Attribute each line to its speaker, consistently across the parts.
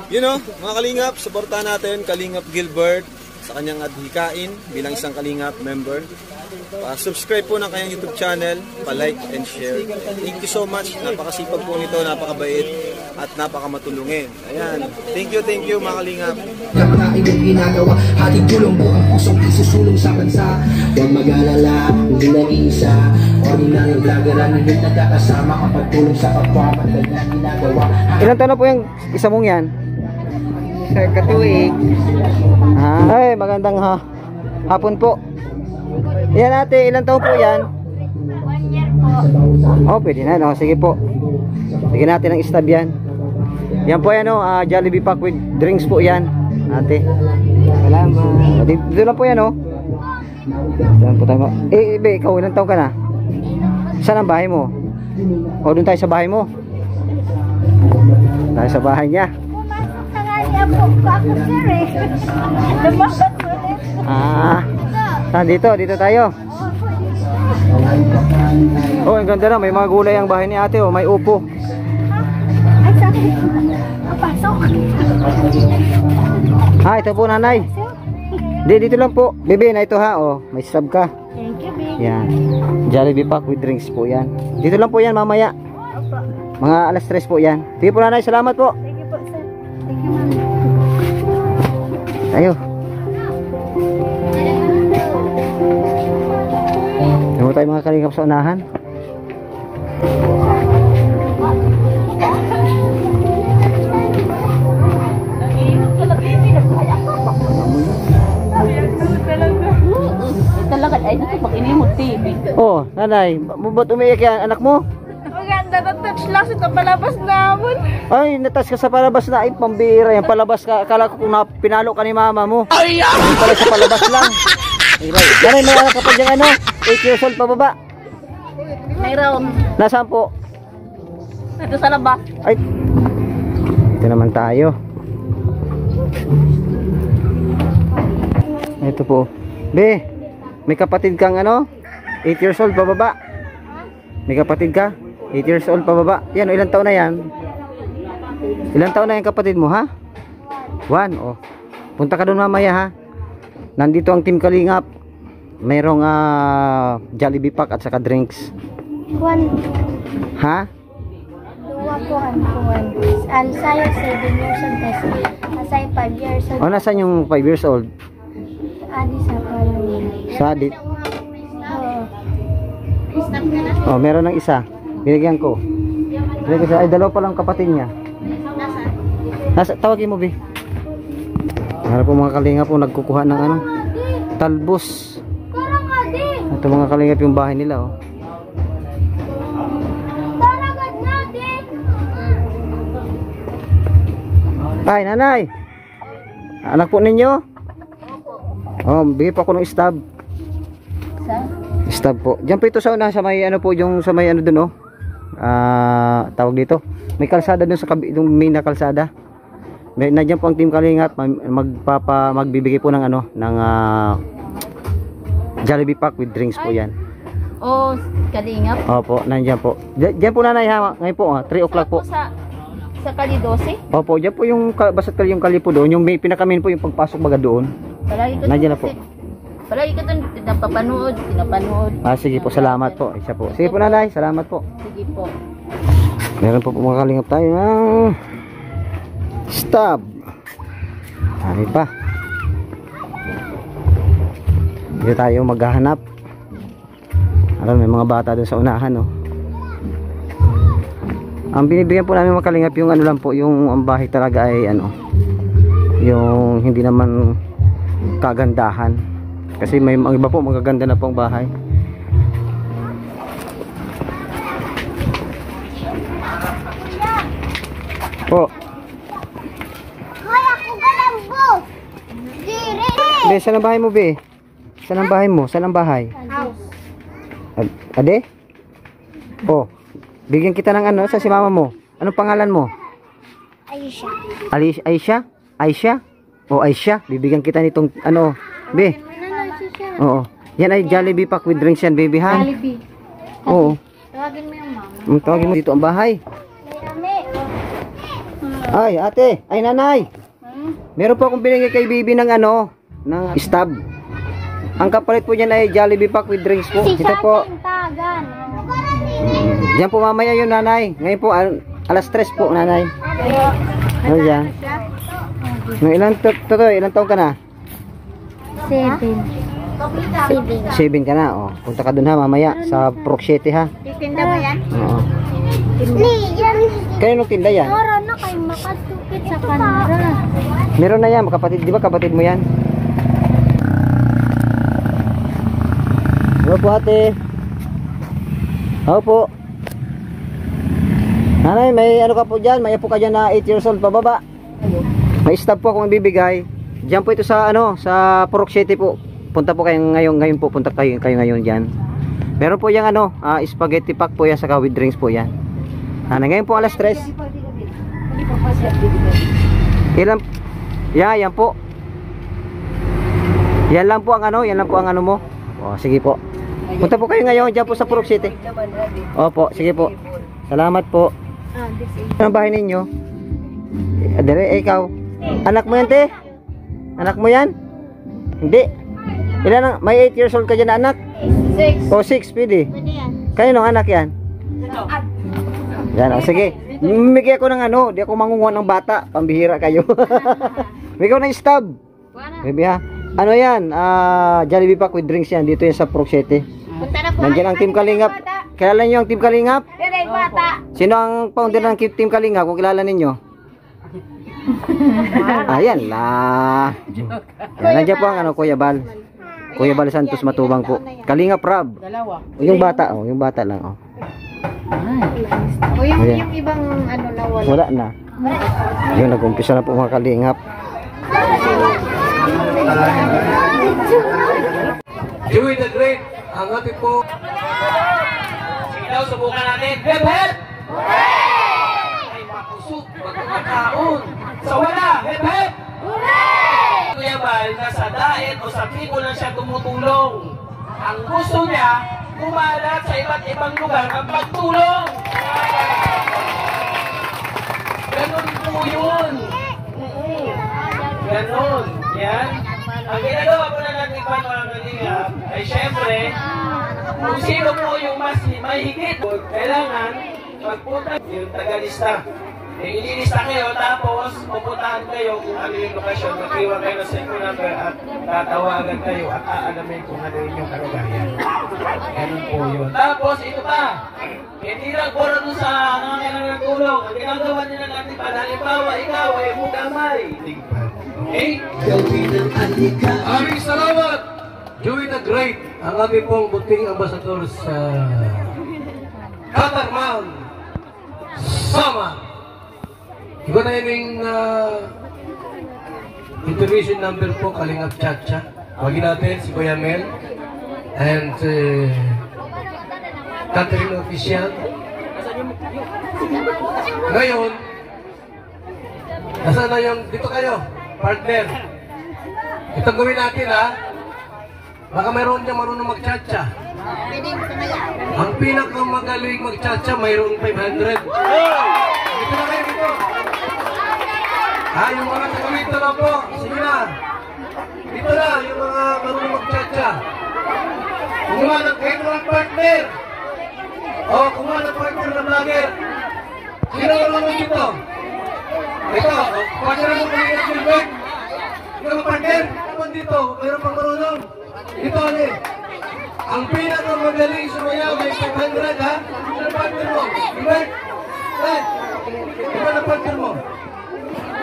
Speaker 1: You know, mga kalingap, supportahan natin Kalingap Gilbert sa kanyang adhikain bilang isang Kalingap member. Subscribe po ng kanyang YouTube channel, pa-like and share. Thank you so much. Napakasipag po nito, napakabait at napakamatulungin. Ayan. Thank you mga Kalingap.
Speaker 2: Kapag iyong ginagawa, hatid tulong buong pusong isusulong sa bansa. Huwag mag-alala, hindi nag-iisa. Ordinary vlogger ang hindi nagkakasama kapag tulong sa kapwa, matagal na ginagawa.
Speaker 3: Ilan taon na po yung isa mong yan?
Speaker 4: Sir, katuig.
Speaker 3: Ay, magandang hapon po. Yan ate, ilang taon po yan?
Speaker 5: 1 year po.
Speaker 3: Oh, pwede na, no? Sige po. Bigyan natin ng stab yan. Yan po yan, Jollibee pack with drinks po yan, ate. Salamat. Dito lang po yan, Yan po tayo. Ibe, ikaw, ilang taon ka na? Saan ang bahay mo? O, doon tayo sa bahay mo? Tayo sa bahay niya. Dito tayo. Oh, ang ganda na, may mga gulay ang bahay ni ate, may upo.
Speaker 5: Ay, sabi. Pasok.
Speaker 3: Ito po nanay. Dito lang po. Bebe, na ito may sub ka.
Speaker 5: Thank you, baby.
Speaker 3: Yan. Jollibee pack with drinks po yan. Dito lang po yan mamaya. Mga alas 3 po yan. Sige po nanay, salamat po.
Speaker 5: Thank you po, sir. Thank you, ma'am.
Speaker 3: Tayo. Ano tayo mga kalingap sa unahan?
Speaker 4: Talaga ay dito pag inimot TV.
Speaker 3: Oh, nanay, ba't umiyak yan anak mo?
Speaker 5: Maganda na touch lang sa palabas naman.
Speaker 3: Ay, natas ka sa palabas na. Ay, pambira yan. Palabas ka. Akala ko kung pinalo ka ni mama mo. Ay, pala sa palabas lang. Nanay, may anak ka pa dyan 8 years old pa baba.
Speaker 4: Mayroon.
Speaker 3: Nasaan po?
Speaker 4: Dito sa labas.
Speaker 3: Ay, ito naman tayo. Ito po. Be, may kapatid kang 8 years old pa baba. May kapatid ka? 8 years old pa baba. Yan, ilang taon na yan? Ilang taon na yung kapatid mo, ha? 1, punta ka doon mamaya, ha? Nandito ang Team Kalingap. Mayroong Jollibee pack at saka drinks.
Speaker 5: 1.
Speaker 3: Ha?
Speaker 5: 2 po, Ang sayo 7 years old. Asay 5 years old.
Speaker 3: Nasaan yung 5 years old?
Speaker 5: Adi sa pala.
Speaker 3: Sa adit. Meron ng isa. Binigyan ko. Ay, dalawa pa lang kapatid niya. Tawagin mo, Bi. Meron po mga kalingap po nagkukuha ng talbos. Ito mga kalingap yung bahay nila, Ay, nanay. Anak po ninyo? Bigay po ako ng stab. Stab po. Diyan po ito sa una, sa may yung sa may dun, tawag dito. May kalsada dun sa yung main na kalsada. Nandiyan po ang Team Kalingap magbibigay po ng ng Jollibee pack with drinks po yan.
Speaker 4: Kalingap.
Speaker 3: Opo, nandiyan po. Diyan po nanay ha, ngayon po 3 o'clock po.
Speaker 4: Sa Kali 12?
Speaker 3: Opo, diyan po yung basta yung kalipo doon, yung may pinakamin po yung pagpasok baga doon. Nandiyan na po.
Speaker 4: Palagi ka doon pinapanood.
Speaker 3: Sige po, salamat po. Isa po. Sige po nanay, salamat po.
Speaker 4: Sige po.
Speaker 3: Meron po mga kalingap tayo ng stab. Ano pa? Dito tayo maghahanap. May mga bata doon sa unahan, Ang binibigyan po namin mga kalingap yung lang po, yung ang bahay talaga ay yung hindi naman kagandahan. Kasi may mga iba po magaganda na pong bahay. Po.
Speaker 5: Hoy, ako galambo. Dire.
Speaker 3: Be, saan ang bahay mo, Be? Saan ang bahay mo? Saan ang bahay?
Speaker 5: House.
Speaker 3: Ade? Bigyan kita ng sa si mama mo. Anong pangalan mo?
Speaker 5: Aisha.
Speaker 3: Aisha? Aisha? Aisha, bibigyan kita nitong Be. Oo. Yan ay Jollibee pack with drinks yan, baby, ha?
Speaker 5: Jollibee.
Speaker 3: Oo.
Speaker 5: Tawagin mo yung mama.
Speaker 3: Tawagin mo dito ang bahay.
Speaker 5: May
Speaker 3: Ay, ate, ay nanay. Meron po akong binigay kay Bibi ng ano, ng stab. Ang kapalit po niyan ay Jollibee pack with drinks po.
Speaker 5: Si
Speaker 3: Ito po.
Speaker 5: Tagan.
Speaker 3: Diyan po mamaya yun, nanay. Ngayon po, alas 3 po, nanay. Ano dyan? Ilang taon ka na?
Speaker 5: 7.
Speaker 3: 7 ka na, oh. Punta ka dun ha, mamaya, sa Proc City ha.
Speaker 5: Titinda mo yan?
Speaker 3: Oo.
Speaker 5: Yan.
Speaker 3: Kayo nung tinda yan?
Speaker 5: Mara na kayo makatupit sa kanila.
Speaker 3: Meron na yan, kapatid, di ba kapatid mo yan? Hello po ate. Hello po. Nanay, may ano ka po dyan? May apo ka dyan na 8 years old pababa. May stab po akong ibibigay. Diyan po ito sa ano, sa Proc City po. Punta po kayo ngayon po, punta kayo ngayon diyan. Meron po yung ano, spaghetti pack po yan, saka with drinks po yan. Ngayon po alas 3. Ilan? Yan po. Yan lang po ang ano mo. Oh, sige po. Punta po kayo ngayon diyan po sa Proc City. Opo, sige po. Salamat po. Anong bahay ninyo? Dire, ikaw. Anak mo yan, te? Anak mo yan? Hindi. Ilan ang, may 8 years old ka dyan na anak?
Speaker 5: 6.
Speaker 3: O 6, pwede. Kayo nung anak yan? Yan, o sige. Mimigay ako ng ano, di ako mangunguha ng bata. Pambihira kayo. Migay ko ng stab. Baby ha. Ano yan? Jollibee pack with drinks yan. Dito yan sa Proc City. Nandiyan ang Team Kalingap. Kilala niyo ang Team Kalingap?
Speaker 5: Bata.
Speaker 3: Sino ang founder ng Team Kalingap kung kilala ninyo? Ayan la. Yan, nandiyan po ang ano, Kuya Bal. Kuya Bal Santos Matubang po. Kalingap Rab. Yung bata, oh, yung bata lang, oh.
Speaker 5: O yung ibang ano na wala.
Speaker 3: Wala na. Yun, nag-umpisa na po mga Kalingap.
Speaker 6: Joey the Great, ang ating po. Sige daw, subukan natin. Hep, hep! Hooray! Ay, makusot, magkakataon. Sa wala, hep, hep! Hooray! Kuya Bal, nasa diet o sa tribo lang siya tumutulong. Ang gusto niya, kumalat sa iba't ibang lugar ang pagtulong. Ganon po yun. Ganon. Yan. Ang ginagawa po na natin pa mga Kalingap ay syempre, kung sino po yung mas mahigit, kailangan magpunta yung tagalista. Ililista kayo tapos pupuntahan kayo kung ano yung lokasyon. Mag-iwan kayo ng cellphone number at tatawagan kayo at aalamin kung ano yung kalagayan. Ganun po yun. Tapos ito pa, hindi lang puro doon sa nangangailangan ng tulong. Ang ginagawa nila natin pa, halimbawa ikaw ay mugamay. Okay? Aming salamat! Joey the Great, ang aming pong buting ambassador sa Katarman, Sama. Iba na yung intervention number po, Kalingap Chacha. Wagin natin si Kuya Mel and Catherine Official. Ngayon, nasaan na yung, dito kayo, partner. Itong gawin natin ha. Baka mayroon diyang marunong mag-chacha. Ang pinakamagaling mag-chacha, mayroon 500. Dito na kayo dito. Yung mga tagamito na po. Sige na. Dito na, yung mga marunong mag-chacha. Kumuha ng kayo ng partner. Kumuha ng partner na vlogger. Sino marunong dito? Ito, partner mo kayo ng Gilbert. Ikaw ang partner. Naman dito, mayroon pang marunong. Dito ulit. Ang pinakamagaling sumayaw may 500 ha. Sino ang partner mo? Gilbert? Ikaw ang partner mo?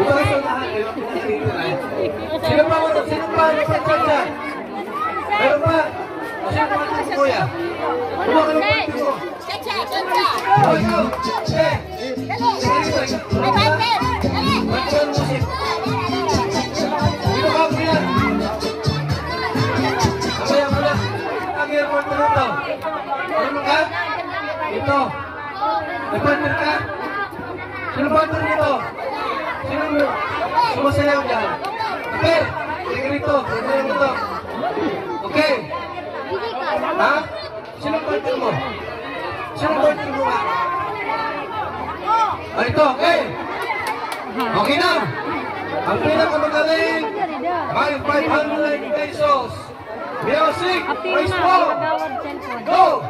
Speaker 6: Ito ay lahat. Sino pa ang pagkakasya? Meron pa? Sino pa ang kuya? Kuha ka ng partner mo. Ikaw! May partner! Partner mo si... Sino ka ang kuya? Kamaya mo lang. Ang airport na ito. Ano ka? Ito. May partner ka? Sino partner nito? Sino mo? Sumasayaw dyan. Okay. Sige rito. Sumasayaw mo ito. Okay. Ha? Sino partner mo? Sino partner mo ba? Ito. Okay. Okay na. Ang pinakamagaling may 500 pesos. Music, praise po. Go!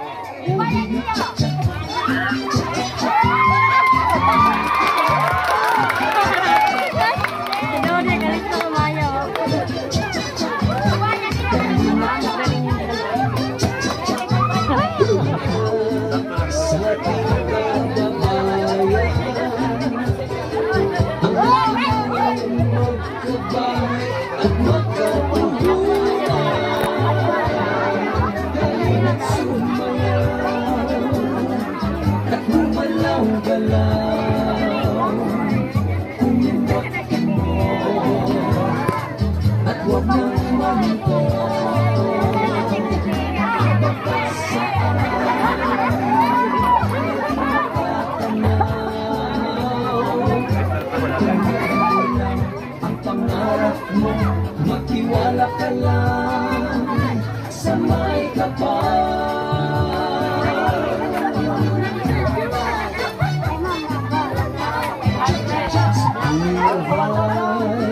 Speaker 2: Ang pangarap mo, magtiwala ka lang sa may kapal.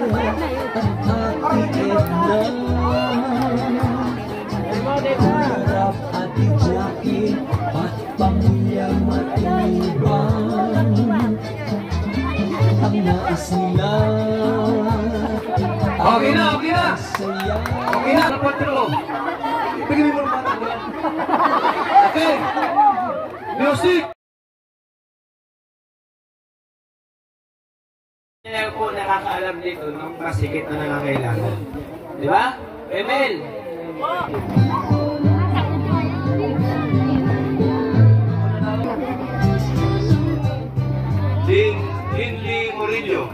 Speaker 2: Buhay at hatiit na pangarap at tiyakin at pamilya matibang ang nais nila.
Speaker 6: Okay na, okay na. Okay na, napatro. Bigyan mo naman ako. Okay. Music.
Speaker 7: Kaya po nakakaalam dito ng masikip na nangangailangan. Di ba? Emel! Lindy Murillo.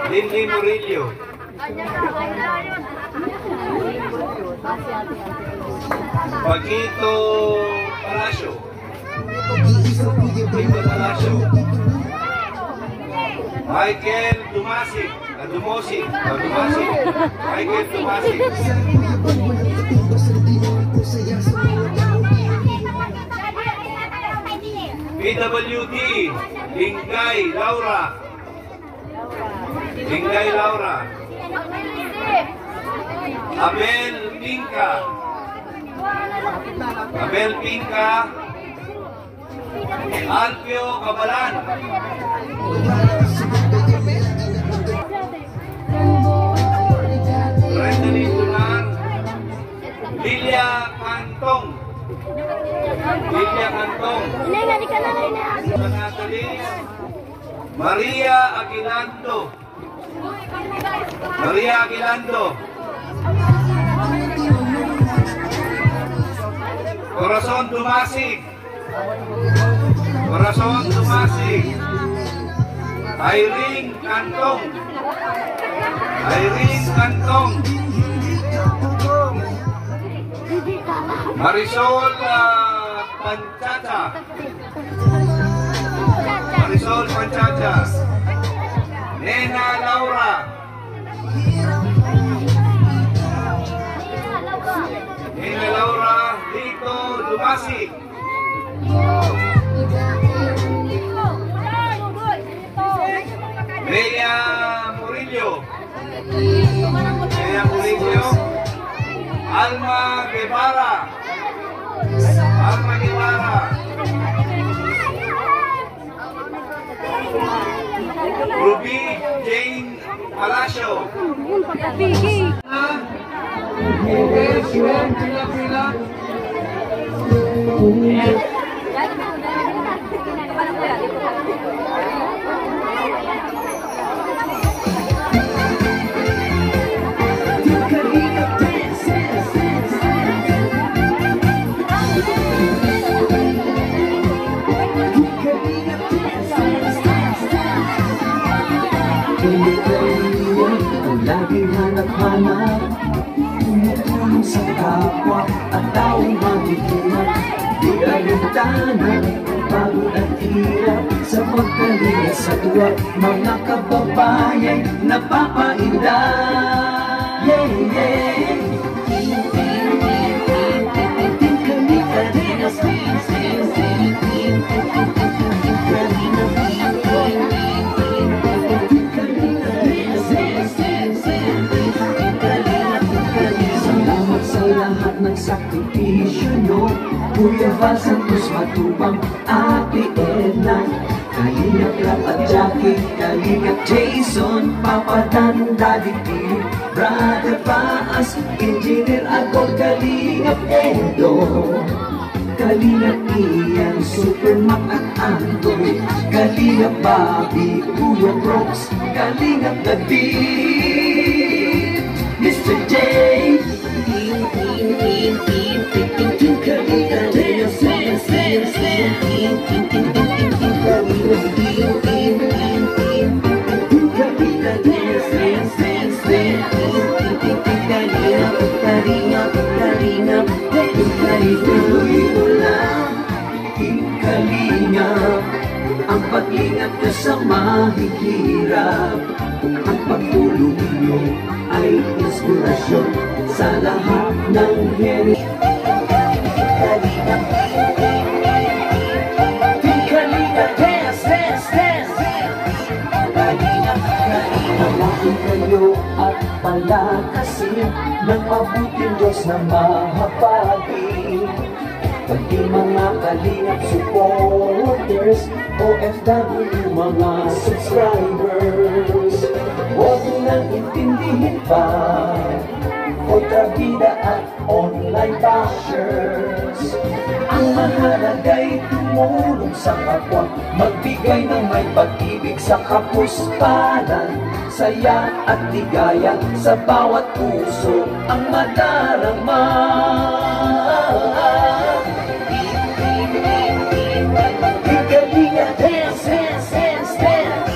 Speaker 7: Lindy Murillo. Paquito Palacio. Paquito Palacio. Michael Dumasig. Dumasig. Michael Dumasig. PWD. Lingay Laura. Lingay Laura. Abel Pinca. Abel Pinca. Alpio Cabalan. Brenda Tunan. Lilia Cantong. Lilia Cantong. Natalie. Maria Aguilando. Maria Aguilando. Corazon Dumasig. Corazon Dumasig. Irene Cantong. Irene Cantong. Marisol Panchacha. Marisol Panchacha. Nena Laura. Nena Laura Lito Dumasig. Bea Murillo. Bea Murillo. Alma Guevara. Alma Guevara. Ruby Jane Palacio.
Speaker 2: Lagi hanap-hanap, tumutulong sa kapwa at taong magiging di alintana, pagod at hirap sa pagkalinga sa tuwa, mga kababayan napapainda. Yeah, yeah. Kami Karinas, sakripisyo nyo. Kuya Val Santos Matubang, Ate Edna, Kalingap Rap at Jackie, Kalingap Jason, Papa Dan, Daddy P, Brother Paas, Engineer Agol, Kalingap Edo, Kalingap Ian, Super Mac at Andoy, Kalingap Bobby, Kuya Brooks, Kalingap David, Mr. J, Kalingap Leo, Kalingap, ang pag-ingat nyo sa mahihirap, ang pagtulong nyo ay inspirasyon sa lahat ng heri. Kalingap, Kalingap, dance, dance, dance. Kalingap, Kalingap, laking kayo at palakasin ng mabuting Diyos na mahabagin. Pati mga Kalingap supporters, OFW mga subscribers, huwag nang intindihin pa kontrabida at online bashers. Ang mahalaga'y tumulong sa kapwa, magbigay ng may pag-ibig sa kapuspalan, saya at ligaya sa bawat puso ang madarama. Kalingap, dance, dance, dance, dance.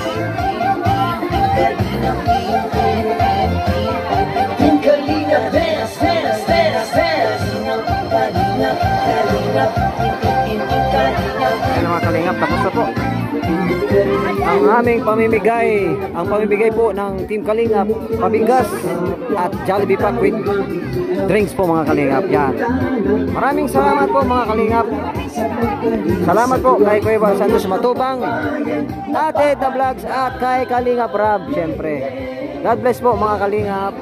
Speaker 2: Kalingap, dance, dance, dance, dance. Kalingap, Kalingap,
Speaker 3: Ayan mga kalingap, tapos na po ang aming pamimigay. Ang pamimigay po ng Team Kalingap, pabigas at Jollibee pack with drinks po mga kalingap. Yan. Maraming salamat po mga kalingap. Salamat po kay Kuya Val Santos Matubang, Ate The Vlogs at kay Kalingap Rab syempre. God bless po mga kalingap.